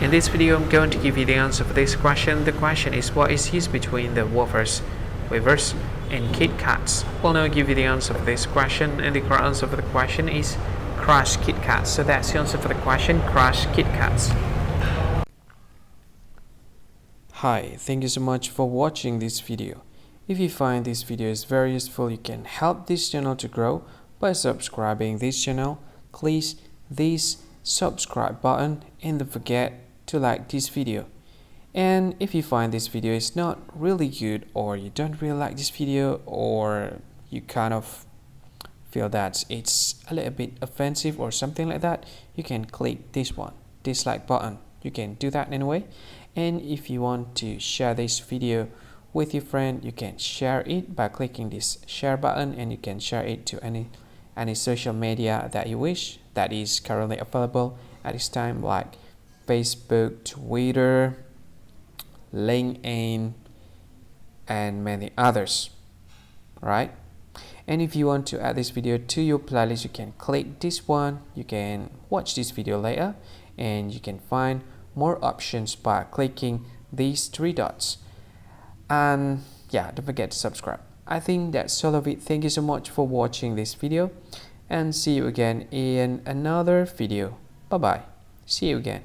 In this video, I'm going to give you the answer for this question. The question is, what is used between the wafers, and Kit Kats? Well, now I'll give you the answer for this question, and the correct answer for the question is Crush Kit Kats. So that's the answer for the question, Crush Kit Kats. Hi, thank you so much for watching this video. If you find this video is very useful, you can help this channel to grow by subscribing this channel. Please this subscribe button and don't forget to like this video. And if you find this video is not really good, or you don't really like this video, or you kind of feel that it's a little bit offensive or something like that, you can click this one, dislike button. You can do that anyway. And if you want to share this video with your friend, you can share it by clicking this share button, and you can share it to any social media that you wish that is currently available at this time, like Facebook, Twitter, LinkedIn, and many others, right? And if you want to add this video to your playlist, you can click this one. You can watch this video later, and you can find more options by clicking these three dots. And yeah, don't forget to subscribe. I think that's all of it. Thank you so much for watching this video, and see you again in another video. Bye bye. See you again.